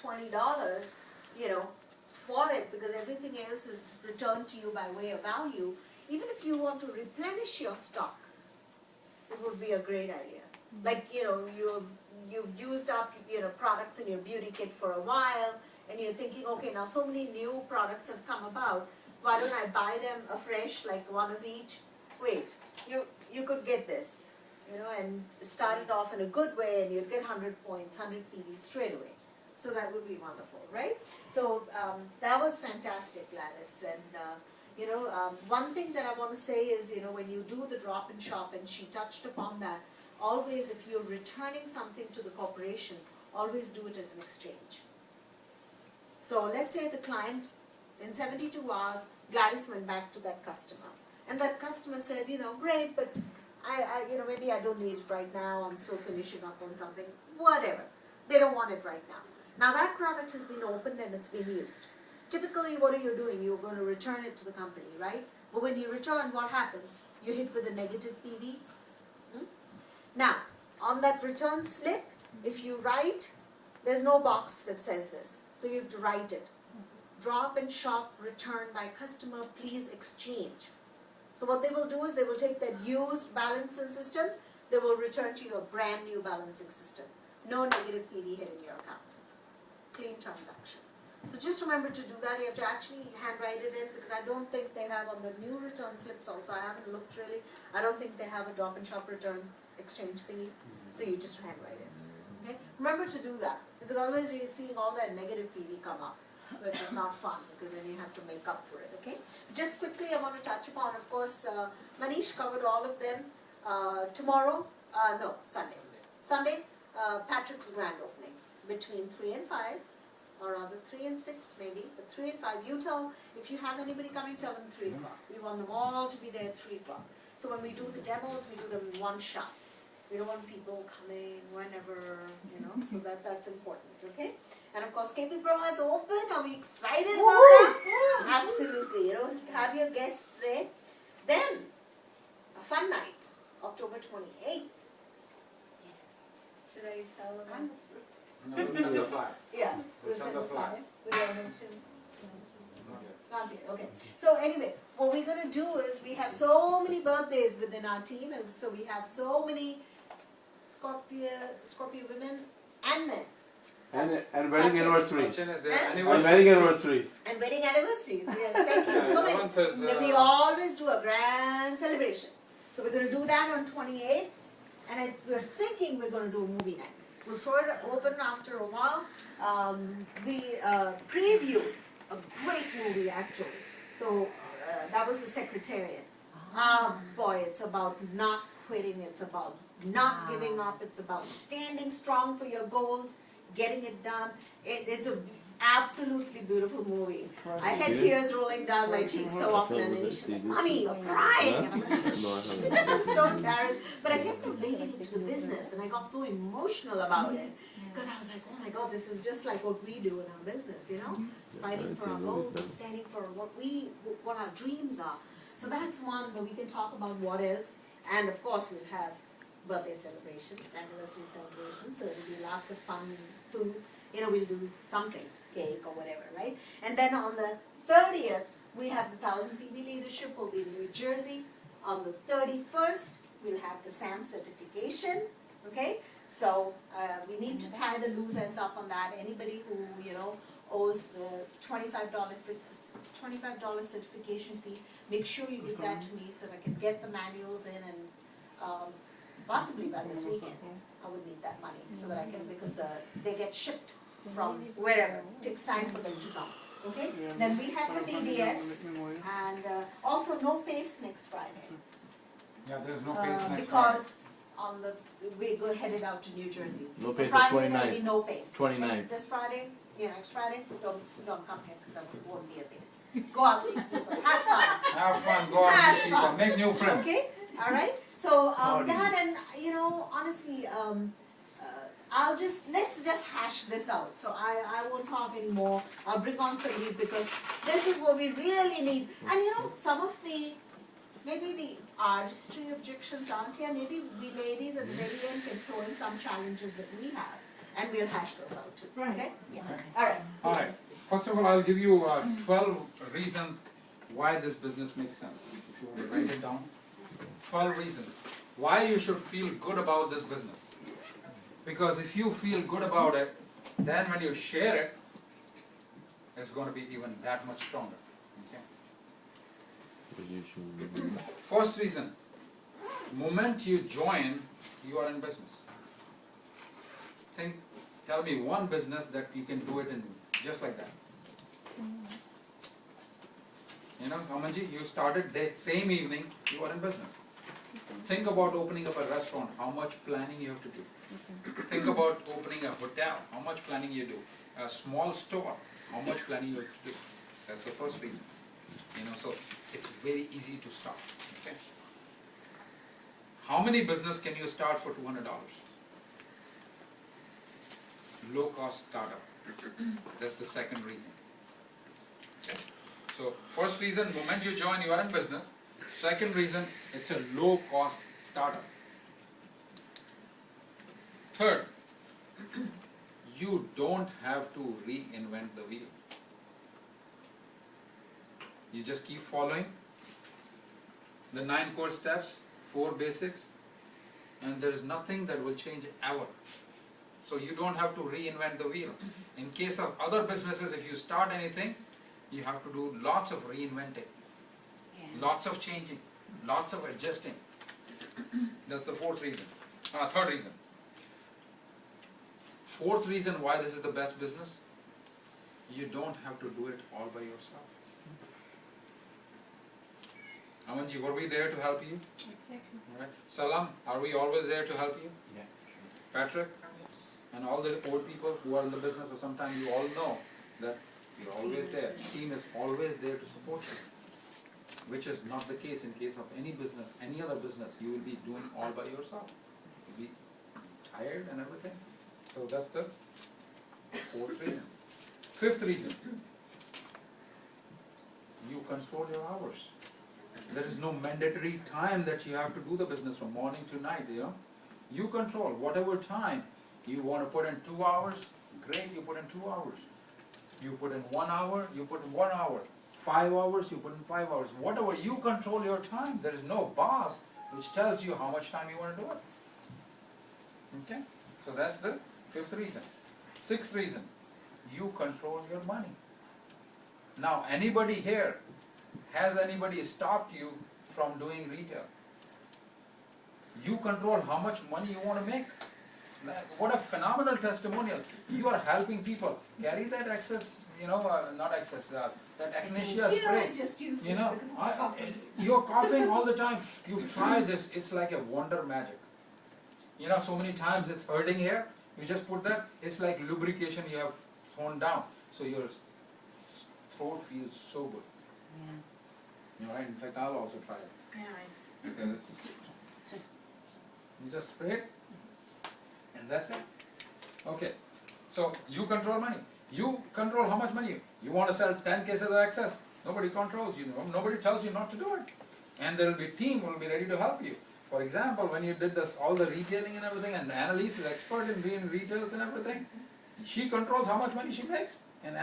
$20, you know, for it, because everything else is returned to you by way of value. Even if you want to replenish your stock, it would be a great idea. Like, you know, you've used up, you know, products in your beauty kit for a while, and you're thinking, okay, now so many new products have come about, why don't I buy them afresh, like one of each? Wait, you could get this, you know, and start it off in a good way, and you'd get 100 points, 100 PV straight away. So that would be wonderful, right? So that was fantastic, Gladys. And you know, one thing that I want to say is, you know, when you do the drop and shop, and she touched upon that, always if you're returning something to the corporation, always do it as an exchange. So let's say the client, in 72 hours, Gladys went back to that customer. And that customer said, you know, great, but you know, maybe I don't need it right now, I'm still finishing up on something, whatever. They don't want it right now. Now that product has been opened and it's been used. Typically, what are you doing? You're going to return it to the company, right? But when you return, what happens? You're hit with a negative PV. Now, on that return slip, if you write, there's no box that says this. So you have to write it. Drop and shop, return by customer, please exchange. So what they will do is they will take that used balancing system, they will return to you a brand new balancing system. No negative PV hit in your account. Clean transaction. So just remember to do that. You have to actually handwrite it in, because I don't think they have on the new return slips also. I haven't looked really. I don't think they have a drop and shop return exchange thingy. So you just handwrite it. Okay? Remember to do that, because otherwise you're seeing all that negative PV come up, which is not fun, because then you have to make up for it. Okay? Just quickly, I want to touch upon, of course, Manish covered all of them. Tomorrow, no, Sunday. Sunday, Patrick's grand opening between 3 and 5. Or rather 3 and 6 maybe, but 3 and 5, you tell, if you have anybody coming, tell them 3 o'clock. We want them all to be there at 3 o'clock. So when we do the demos, we do them in one shot. We don't want people coming whenever, you know, so that's important, okay? And of course, KP Pro has opened. Are we excited about that? Absolutely, you know, have your guests there. Then, a fun night, October 28th. Should I tell them? No, it's on the fly. Yeah. It's on the fly. Will I mention? Not yet, okay. So anyway, what we're going to do is we have so many birthdays within our team, and so we have so many Scorpio women and men. And wedding anniversaries. Sachin, is there And anniversary? And wedding anniversaries. And wedding anniversaries, yes, thank you. So I many. want us, We always do a grand celebration. So we're going to do that on 28th, and we're thinking we're going to do a movie night. We'll throw it open after a while. We previewed a great movie actually. So that was The Secretariat. Boy, it's about not quitting. It's about not giving up. It's about standing strong for your goals, getting it done. It's a absolutely beautiful movie. I had tears rolling down my cheeks so often, and Anisha said, "Mommy, you're crying." And I'm like, shh. I'm so embarrassed. But I kept relating it to the business, and I got so emotional about it, because I was like, oh my God, this is just like what we do in our business, you know, fighting for our goals and standing for what our dreams are. So that's one, but we can talk about what else. And of course, we'll have birthday celebrations, anniversary celebrations, so it'll be lots of fun food. You know, we'll do something, cake or whatever, right? And then on the 30th, we have the 1000 PV leadership. We'll be in New Jersey. On the 31st, we'll have the SAM certification, okay? So we need to tie the loose ends up on that. Anybody who, you know, owes the $25 certification fee, make sure you give that to me so that I can get the manuals in, and possibly by this weekend, I would need that money so that I can, because they get shipped from wherever. It takes time for them to come. Okay? Then we have the BBS, and also no Pase next Friday. Yeah, there's no Pase next Because we go headed out to New Jersey. No So Pase, Friday the there'll be 29th. no Pase. 29th. This Friday, next Friday, don't come here, because there won't be a Pase. Go out with people, have fun. Have fun, go out with people, make new friends. Okay, all right. So that, and you know, honestly, let's just hash this out. So I won't talk anymore. I'll bring on somebody, because this is what we really need. And you know, some of maybe the artistry objections aren't here. Maybe we ladies at the very end can throw in some challenges that we have. and we'll hash those out too, Right. okay? Yeah, all right. All right. First of all, I'll give you 12 reasons why this business makes sense. If you want to write it down, 12 reasons why you should feel good about this business. Because if you feel good about it, then when you share it, it's going to be even that much stronger. Okay? First reason, moment you join, you are in business. Tell me one business that you can do it in just like that. You know, Amanji, you started that same evening, you are in business. Think about opening up a restaurant, how much planning you have to do. Think about opening a hotel, how much planning you do. A small store, how much planning you have to do. That's the first reason. You know, so it's very easy to start. Okay. How many business can you start for $200? Low cost startup. That's the second reason. Okay. So first reason, moment you join, you are in business. Second reason, it's a low cost startup. Third, you don't have to reinvent the wheel. You just keep following the 9 core steps, 4 basics, and there is nothing that will change ever. So you don't have to reinvent the wheel. In case of other businesses, if you start anything, you have to do lots of reinventing, lots of changing, lots of adjusting. That's the third reason. Fourth reason why this is the best business, you don't have to do it all by yourself. Amanji, were we there to help you? Exactly. All right. Salam, are we always there to help you? Yeah. Patrick? And all the old people who are in the business for some time, you all know that you're always there. Team is always there to support you. Which is not the case in case of any business, any other business. You will be doing all by yourself. You'll be tired and everything. So that's the fourth reason. Fifth reason, you control your hours. There is no mandatory time that you have to do the business from morning to night, you know. You control whatever time. You want to put in 2 hours, great, you put in 2 hours. You put in 1 hour, you put in 1 hour. 5 hours, you put in 5 hours. Whatever, you control your time. There is no boss which tells you how much time you want to do it. Okay? So that's the fifth reason. Sixth reason, you control your money. Now, anybody here, has anybody stopped you from doing retail? You control how much money you want to make. What a phenomenal testimonial. You are helping people. Carry that excess, you know, not excess, that agnesia spray. I just used You it know, because I was coughing. you're coughing all the time. You try this, it's like a wonder magic. You know, so many times it's hurting here. You just put that, it's like lubrication you have thrown down. So your throat feels so good. You know, right? In fact, I'll also try it. Because it's, you just spray it, and that's it. Okay, so you control money. You control how much money. You want to sell 10 cases of excess. Nobody controls you. Nobody tells you not to do it. And there will be a team who will be ready to help you. For example, when you did this, all the retailing and everything, and Annalise is expert in retails and everything, she controls how much money she makes. And